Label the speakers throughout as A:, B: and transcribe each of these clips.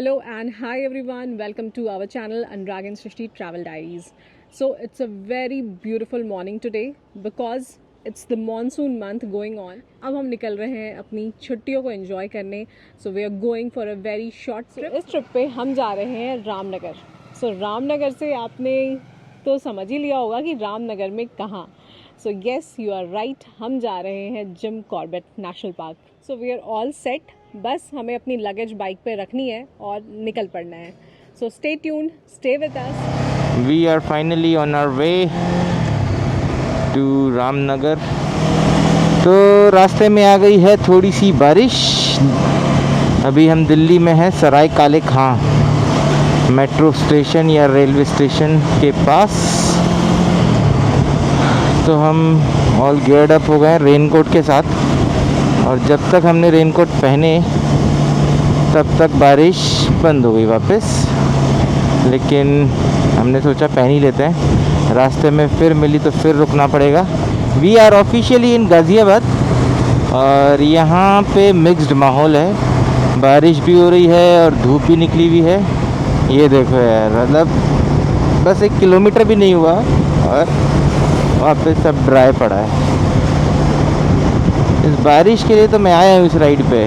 A: Hello and hi everyone, welcome to our channel Anurag and Srishti Travel Diaries. So it's a very beautiful morning today because it's the monsoon month going on. अब हम निकल रहे हैं अपनी छुट्टियों को enjoy करने. So we are going for a very short trip. इस ट्रिप पे हम जा रहे हैं रामनगर. So रामनगर से आपने तो समझ ही लिया होगा कि रामनगर में कहाँ. So yes, you are right, हम जा रहे हैं Jim Corbett national park. So we are all set. बस हमें अपनी लगेज बाइक पे रखनी है और निकल पड़ना है. So stay tuned, stay with us.
B: We are finally on our way to Ramnagar. तो रास्ते में आ गई है थोड़ी सी बारिश. अभी हम दिल्ली में हैं सराय काले खां मेट्रो स्टेशन या रेलवे स्टेशन के पास. तो हम ऑल गियर्ड अप हो गए रेनकोट के साथ. और जब तक हमने रेनकोट पहने तब तक बारिश बंद हो गई वापस. लेकिन हमने सोचा पहन ही लेते हैं. रास्ते में फिर मिली तो फिर रुकना पड़ेगा. वी आर ऑफिशियली इन गाज़ियाबाद और यहाँ पे मिक्स्ड माहौल है. बारिश भी हो रही है और धूप भी निकली हुई है. ये देखो यार, मतलब बस 1 किलोमीटर भी नहीं हुआ और वहाँ पे सब ड्राई पड़ा है. इस बारिश के लिए तो मैं आया हूँ इस राइड पे.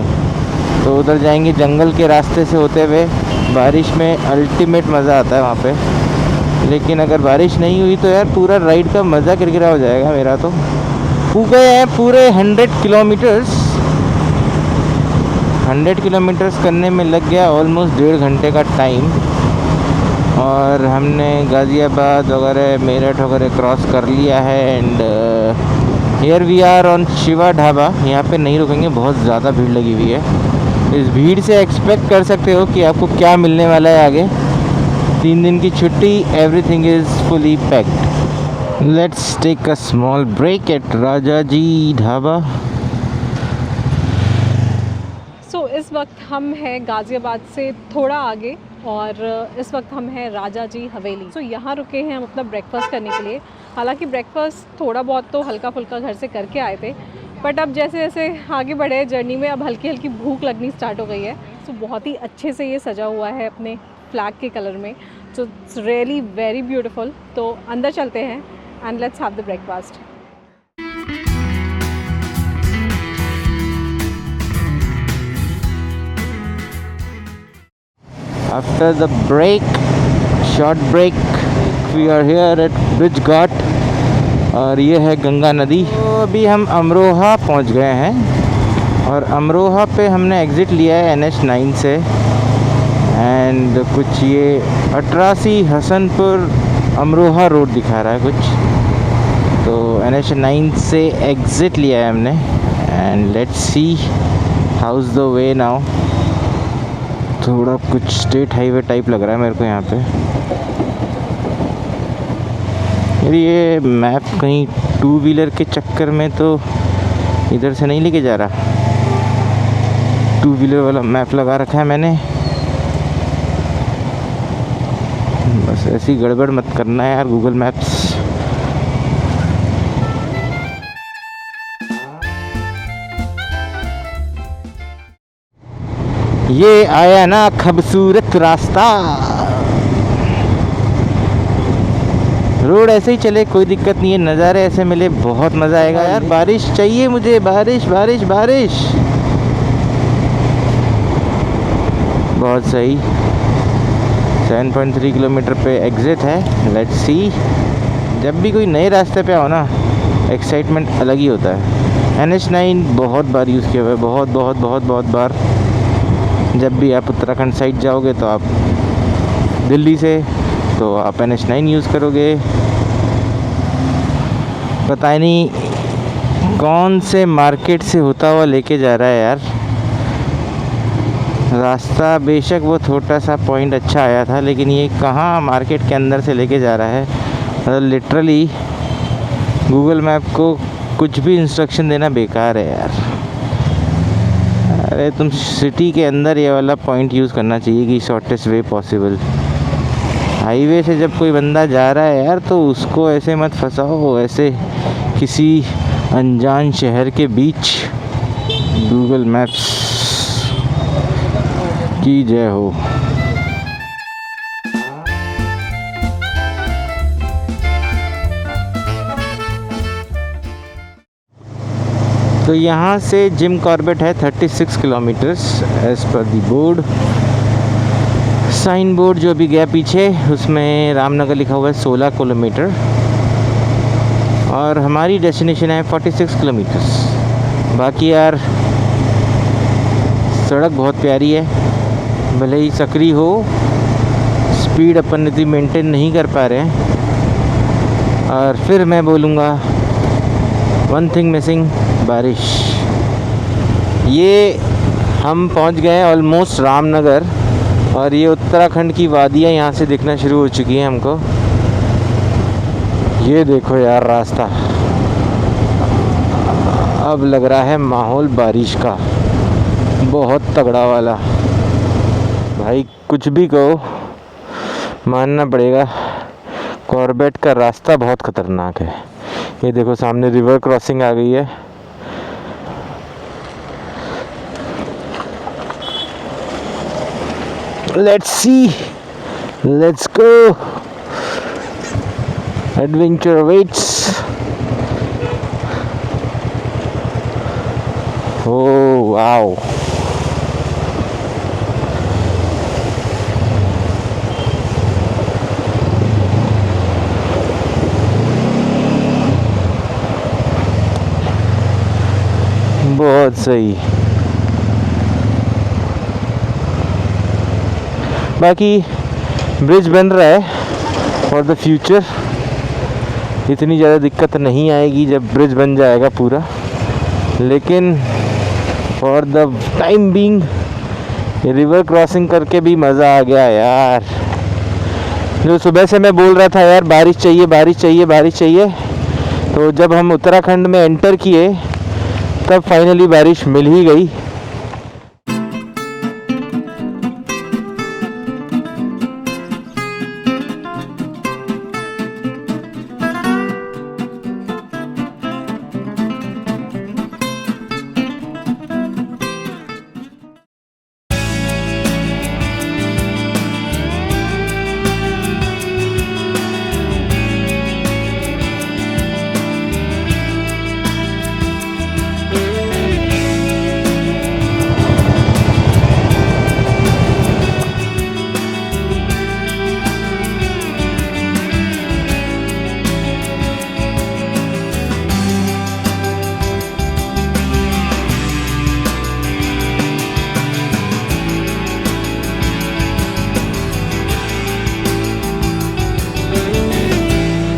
B: तो उधर जाएंगे जंगल के रास्ते से होते हुए. बारिश में अल्टीमेट मज़ा आता है वहाँ पे. लेकिन अगर बारिश नहीं हुई तो यार पूरा राइड का मज़ा किरकिरा हो जाएगा मेरा. तो गए हैं पूरे 100 किलोमीटर्स. 100 किलोमीटर्स करने में लग गया ऑलमोस्ट 1.5 घंटे का टाइम. और हमने गाज़ियाबाद वगैरह मेरठ वगैरह क्रॉस कर लिया है. And here we are on Shiva Dhaba. यहाँ पे नहीं रुकेंगे, बहुत ज़्यादा भीड़ लगी हुई है. इस भीड़ से एक्सपेक्ट कर सकते हो कि आपको क्या मिलने वाला है आगे. 3 दिन की छुट्टी, everything is fully packed. Let's take a small break at Raja ji Dhaba.
A: So इस वक्त हम हैं गाज़ियाबाद से थोड़ा आगे और इस वक्त हम हैं राजा जी हवेली. तो यहाँ रुके हैं हम अपना ब्रेकफास्ट करने के लिए. हालांकि ब्रेकफास्ट थोड़ा बहुत तो हल्का फुल्का घर से करके आए थे, बट अब जैसे जैसे आगे बढ़े जर्नी में अब हल्की हल्की भूख लगनी स्टार्ट हो गई है. तो बहुत ही अच्छे से ये सजा हुआ है अपने फ्लैग के कलर में. तो इट्स रियली वेरी ब्यूटीफुल. तो अंदर चलते हैं and let's have the breakfast.
B: After the break, short break, we are here at Bridge Ghat और ये है गंगा नदी. तो अभी हम अमरोहा पहुंच गए हैं और अमरोहा पे हमने एग्ज़िट लिया है NH9 से. एंड कुछ ये अटरासी हसनपुर अमरोहा रोड दिखा रहा है कुछ. तो NH9 से एग्ज़िट लिया है हमने. And let's see how is the way now. थोड़ा कुछ स्टेट हाईवे टाइप लग रहा है मेरे को यहाँ पे. यार ये मैप कहीं 2 व्हीलर के चक्कर में तो इधर से नहीं लेके जा रहा. 2 व्हीलर वाला मैप लगा रखा है मैंने. बस ऐसी गड़बड़ मत करना है यार गूगल मैप्स. ये आया ना खूबसूरत रास्ता. रोड ऐसे ही चले, कोई दिक्कत नहीं है. नज़ारे ऐसे मिले बहुत मज़ा आएगा यार. बारिश चाहिए मुझे, बारिश बारिश बारिश. बहुत सही. 7.3 किलोमीटर पे एग्ज़िट है. लेट्स सी. जब भी कोई नए रास्ते पे आओ ना, एक्साइटमेंट अलग ही होता है. NH9 बहुत बार यूज़ किया हुआ है, बहुत बहुत बहुत बहुत बार. जब भी आप उत्तराखंड साइड जाओगे तो आप दिल्ली से तो आप NH9 यूज़ करोगे. पता नहीं कौन से मार्केट से होता हुआ लेके जा रहा है यार. रास्ता बेशक वो छोटा सा पॉइंट अच्छा आया था, लेकिन ये कहाँ मार्केट के अंदर से लेके जा रहा है. मतलब लिटरली गूगल मैप को कुछ भी इंस्ट्रक्शन देना बेकार है यार. अरे तुम सिटी के अंदर ये वाला पॉइंट यूज़ करना चाहिए कि शॉर्टेस्ट वे पॉसिबल. हाईवे से जब कोई बंदा जा रहा है यार तो उसको ऐसे मत फंसाओ, ऐसे किसी अनजान शहर के बीच. गूगल मैप्स की जय हो. तो यहाँ से जिम कॉर्बेट है 36 किलोमीटर्स एज़ पर दी बोर्ड। साइन बोर्ड जो अभी गया पीछे उसमें रामनगर लिखा हुआ है 16 किलोमीटर, और हमारी डेस्टिनेशन है 46 किलोमीटर्स। बाकी यार सड़क बहुत प्यारी है, भले ही सकरी हो, स्पीड अपन इतनी मेंटेन नहीं कर पा रहे हैं। और फिर मैं बोलूँगा वन थिंग मिसिंग, बारिश। ये हम पहुंच गए ऑलमोस्ट रामनगर, और ये उत्तराखंड की वादियाँ यहाँ से दिखना शुरू हो चुकी हैं हमको। ये देखो यार रास्ता, अब लग रहा है माहौल बारिश का बहुत तगड़ा वाला। भाई कुछ भी कहो, मानना पड़ेगा कॉर्बेट का रास्ता बहुत ख़तरनाक है। ये देखो सामने रिवर क्रॉसिंग आ गई है। Let's see, let's go, adventure waits. Oh wow, बहुत सही। बाकी ब्रिज बन रहा है फॉर द फ्यूचर, इतनी ज़्यादा दिक्कत नहीं आएगी जब ब्रिज बन जाएगा पूरा, लेकिन for the time being river crossing करके भी मज़ा आ गया यार। जो सुबह से मैं बोल रहा था यार बारिश चाहिए बारिश चाहिए बारिश चाहिए, तो जब हम उत्तराखंड में एंटर किए तब फाइनली बारिश मिल ही गई।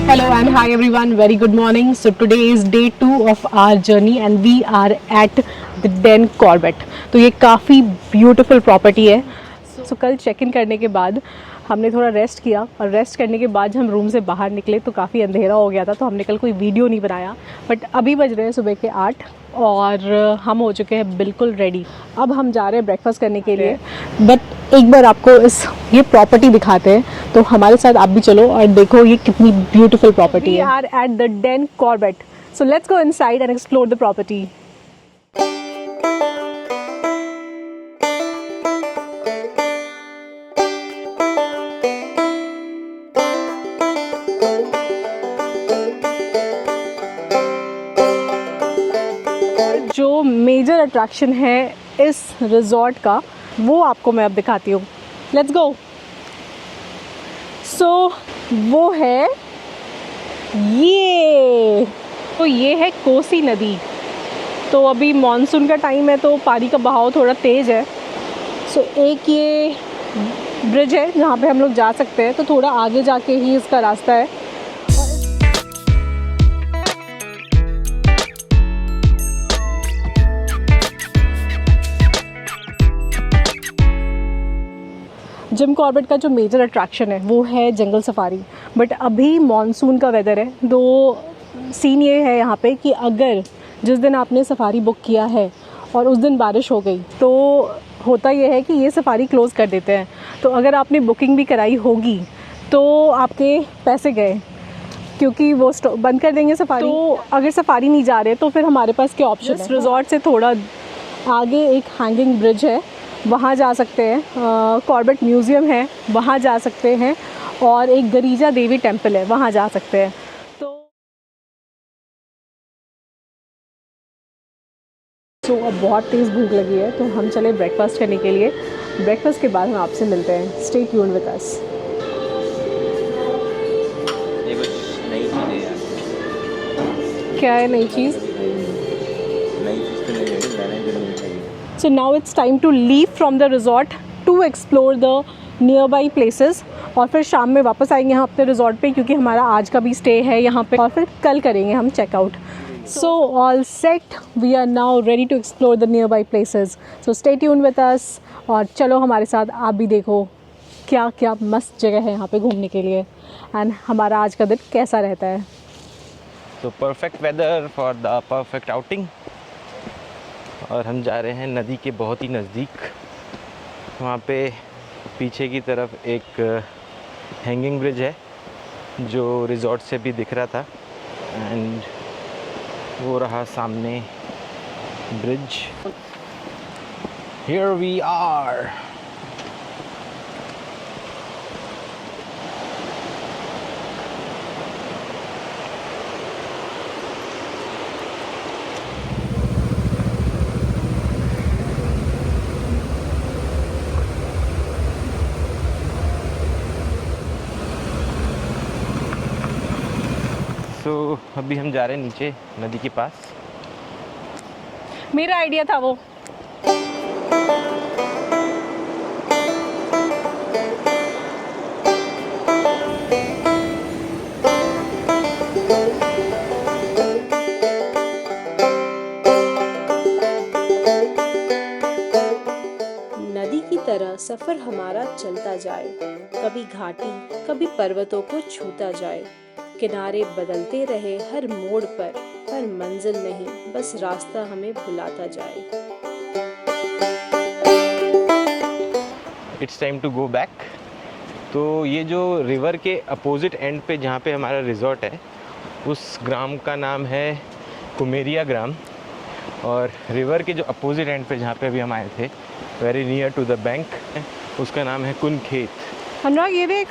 A: Hello and hi everyone, very good morning. So today is day 2 of our journey and we are at the Den Corbett. तो ये काफ़ी ब्यूटीफुल प्रॉपर्टी है। So कल चेक इन करने के बाद हमने थोड़ा रेस्ट किया, और रेस्ट करने के बाद हम रूम से बाहर निकले तो काफ़ी अंधेरा हो गया था, तो हमने कल कोई वीडियो नहीं बनाया। बट अभी बज रहे हैं सुबह के 8 और हम हो चुके हैं बिल्कुल रेडी। अब हम जा रहे हैं ब्रेकफास्ट करने के लिए। बट एक बार आपको ये प्रॉपर्टी दिखाते हैं, तो हमारे साथ आप भी चलो और देखो ये कितनी ब्यूटीफुल प्रॉपर्टी है। We are at the Den Corbett, so let's go inside and explore the property. जो मेजर अट्रैक्शन है इस रिजॉर्ट का वो आपको मैं अब दिखाती हूँ। Let's go. सो वो है ये है कोसी नदी। तो अभी मॉनसून का टाइम है तो पानी का बहाव थोड़ा तेज़ है। सो एक ये ब्रिज है जहाँ पे हम लोग जा सकते हैं, तो थोड़ा आगे जाके ही इसका रास्ता है। जिम कॉर्बेट का जो मेजर अट्रैक्शन है वो है जंगल सफारी। बट अभी मॉनसून का वेदर है, तो सीन ये है यहाँ पे कि अगर जिस दिन आपने सफारी बुक किया है और उस दिन बारिश हो गई तो होता ये है कि ये सफारी क्लोज़ कर देते हैं। तो अगर आपने बुकिंग भी कराई होगी तो आपके पैसे गए, क्योंकि वो बंद कर देंगे सफारी। तो अगर सफारी नहीं जा रहे तो फिर हमारे पास क्या ऑप्शन है। रिजॉर्ट से थोड़ा आगे एक हैंगिंग ब्रिज है, वहाँ जा सकते हैं। कॉर्बेट म्यूज़ियम है, वहाँ जा सकते हैं, और एक गरीजा देवी टेम्पल है, वहाँ जा सकते हैं। सो अब बहुत तेज़ भूख लगी है तो हम चले ब्रेकफास्ट करने के लिए। ब्रेकफास्ट के बाद हम आपसे मिलते हैं। स्टे ट्यून्ड विद अस।
B: ये कुछ नई चीज़ है यार।
A: क्या है नई चीज़?
B: नई चीज़ तो नहीं है, मैंने जो नहीं खाई।
A: So now it's time to leave from the resort to explore the nearby places, और फिर शाम में वापस आएंगे यहाँ अपने रिजॉर्ट पे, क्योंकि हमारा आज का भी स्टे है यहाँ पे, और फिर कल करेंगे हम checkout. So all set, we are now ready to explore the nearby places. So stay tuned with us, और चलो हमारे साथ आप भी देखो क्या क्या मस्त जगह है यहाँ पे घूमने के लिए, एंड हमारा आज का दिन कैसा रहता है।
B: तो perfect weather for the perfect outing. और हम जा रहे हैं नदी के बहुत ही नज़दीक। वहाँ पे पीछे की तरफ एक हैंगिंग ब्रिज है जो रिजॉर्ट से भी दिख रहा था, एंड वो रहा सामने ब्रिज। Here we are. तो अभी हम जा रहे हैं नीचे नदी के पास।
A: मेरा आइडिया था वो।
C: नदी की तरह सफर हमारा चलता जाए, कभी घाटी कभी पर्वतों को छूता जाए, किनारे बदलते रहे हर मोड़ पर मंजिल नहीं बस रास्ता हमें भुलाता जाए।
B: It's time to go back. तो ये जो रिवर के अपोजिट एंड पे जहाँ पे हमारा रिजॉर्ट है, उस ग्राम का नाम है कुमेरिया ग्राम, और रिवर के जो अपोजिट एंड पे जहाँ पे अभी हम आए थे, very near to the bank, उसका नाम है कुन खेत।
A: अनुराग ये देख।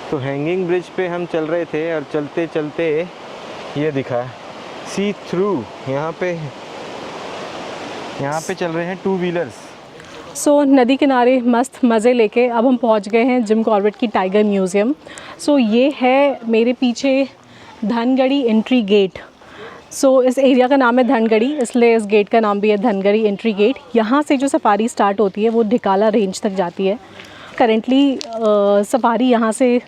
B: तो हैंगिंग ब्रिज पे हम चल रहे थे और चलते चलते ये दिखा सी थ्रू। यहाँ पे चल रहे हैं 2 व्हीलर्स।
A: सो नदी किनारे मस्त मज़े लेके अब हम पहुंच गए हैं जिम कॉर्बेट की टाइगर म्यूज़ियम। सो ये है मेरे पीछे धनगढ़ी एंट्री गेट। सो इस एरिया का नाम है धनगढ़ी, इसलिए इस गेट का नाम भी है धनगढ़ी एंट्री गेट। यहाँ से जो सफारी स्टार्ट होती है वो ढिकाला रेंज तक जाती है। करेंटली सफारी यहाँ से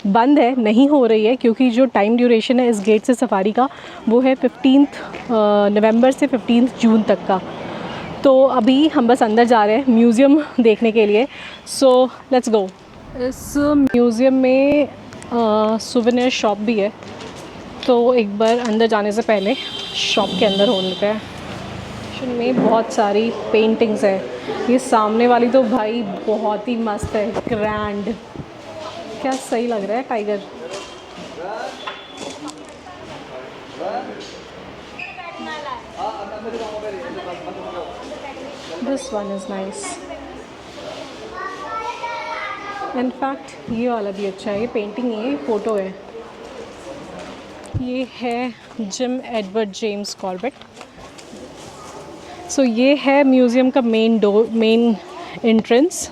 A: बंद है, नहीं हो रही है, क्योंकि जो टाइम ड्यूरेशन है इस गेट से सफारी का वो है 15 नवंबर से 15 जून तक का। तो अभी हम बस अंदर जा रहे हैं म्यूज़ियम देखने के लिए। सो लेट्स गो। इस म्यूज़ियम में सुवेनियर शॉप भी है, तो एक बार अंदर जाने से पहले शॉप के अंदर हो लेते हैं। में बहुत सारी पेंटिंग्स है। ये सामने वाली तो भाई बहुत ही मस्त है, ग्रैंड। क्या सही लग रहा है tiger. This one is nice. In fact ये वाला भी अच्छा है। ये पेंटिंग नहीं है, ये फ़ोटो है। ये है जिम एडवर्ड जेम्स कॉर्बेट। सो ये है म्यूज़ियम का मेन एंट्रेंस।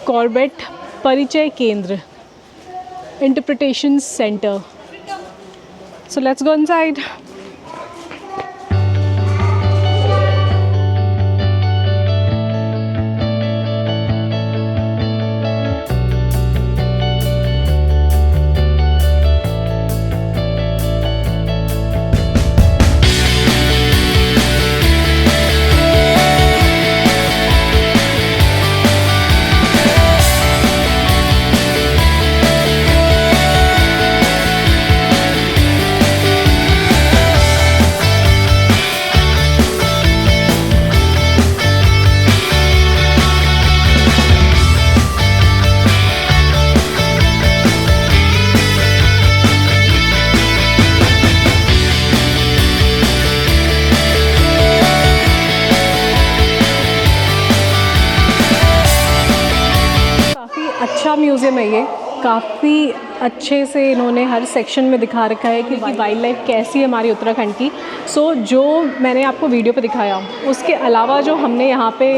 A: कॉर्बेट परिचय केंद्र, interpretation centre. So let's go inside. Museum है ये। काफ़ी अच्छे से इन्होंने हर सेक्शन में दिखा रखा है कि वाइल्ड लाइफ कैसी है हमारी उत्तराखंड की। सो जो मैंने आपको वीडियो पे दिखाया, उसके अलावा जो हमने यहाँ पे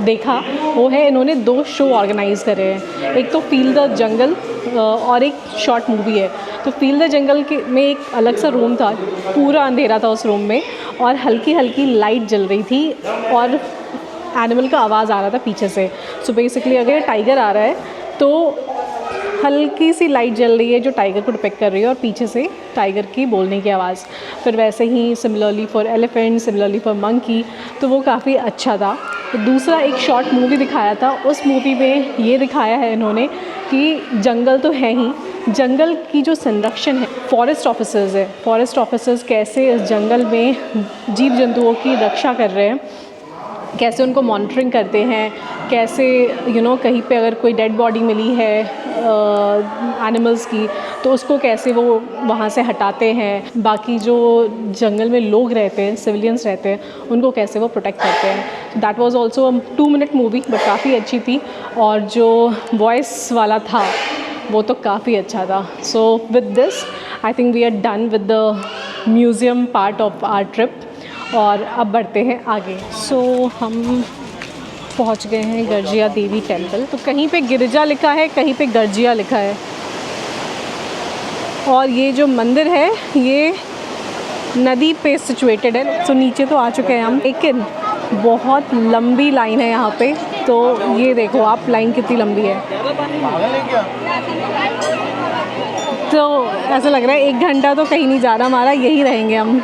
A: देखा वो है, इन्होंने 2 शो ऑर्गेनाइज़ करे हैं। एक तो फील द जंगल और एक शॉर्ट मूवी है। तो फील द जंगल में एक अलग सा रूम था, पूरा अंधेरा था उस रूम में और हल्की हल्की लाइट जल रही थी और एनिमल का आवाज़ आ रहा था पीछे से। सो बेसिकली अगर टाइगर आ रहा है तो हल्की सी लाइट जल रही है जो टाइगर को डिपिक्ट कर रही है और पीछे से टाइगर की बोलने की आवाज़। फिर वैसे ही similarly for elephant, similarly for monkey, तो वो काफ़ी अच्छा था। तो दूसरा एक शॉर्ट मूवी दिखाया था, उस मूवी में ये दिखाया है इन्होंने कि जंगल तो है ही, जंगल की जो संरक्षण है, फॉरेस्ट ऑफिसर्स है, फॉरेस्ट ऑफिसर्स कैसे इस जंगल में जीव जंतुओं की रक्षा कर रहे हैं, कैसे उनको मॉनिटरिंग करते हैं, कैसे कहीं पे अगर कोई डेड बॉडी मिली है एनिमल्स की तो उसको कैसे वो वहाँ से हटाते हैं, बाकी जो जंगल में लोग रहते हैं, सिविलियंस रहते हैं, उनको कैसे वो प्रोटेक्ट करते हैं। That was also 2 minute movie but काफ़ी अच्छी थी और जो वॉइस वाला था वो तो काफ़ी अच्छा था। So with this I think we are done with the museum part of our trip और अब बढ़ते हैं आगे। सो हम पहुंच गए हैं गर्जिया देवी टेंपल। तो कहीं पे गिरिजा लिखा है, कहीं पे गर्जिया लिखा है और ये जो मंदिर है ये नदी पे सिचुएटेड है। तो नीचे तो आ चुके हैं हम, लेकिन बहुत लंबी लाइन है यहाँ पे। तो ये देखो आप, लाइन कितनी लंबी है। तो ऐसा लग रहा है 1 घंटा तो कहीं नहीं जा रहा हमारा, यही रहेंगे हम।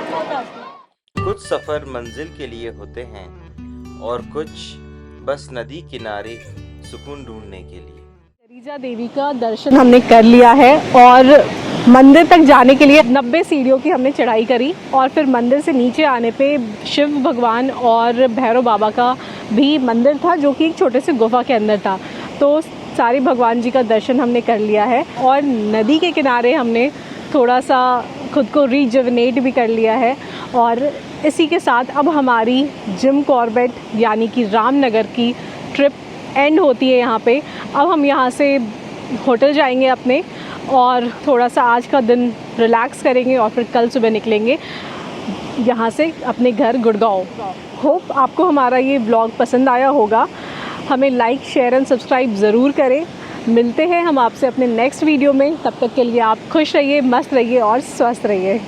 B: कुछ सफ़र मंजिल के लिए होते हैं और कुछ बस नदी किनारे सुकून ढूंढने के लिए।
A: गिरिजा देवी का दर्शन हमने कर लिया है और मंदिर तक जाने के लिए 90 सीढ़ियों की हमने चढ़ाई करी और फिर मंदिर से नीचे आने पे शिव भगवान और भैरव बाबा का भी मंदिर था जो कि एक छोटे से गुफा के अंदर था। तो सारे भगवान जी का दर्शन हमने कर लिया है और नदी के किनारे हमने थोड़ा सा खुद को रिजुविनेट भी कर लिया है। और इसी के साथ अब हमारी जिम कॉर्बेट यानी कि रामनगर की ट्रिप एंड होती है यहाँ पे। अब हम यहाँ से होटल जाएंगे अपने और थोड़ा सा आज का दिन रिलैक्स करेंगे और फिर कल सुबह निकलेंगे यहाँ से अपने घर गुड़गांव। होप आपको हमारा ये ब्लॉग पसंद आया होगा। हमें लाइक, शेयर एंड सब्सक्राइब ज़रूर करें। मिलते हैं हम आपसे अपने नेक्स्ट वीडियो में। तब तक के लिए आप खुश रहिए, मस्त रहिए और स्वस्थ रहिए।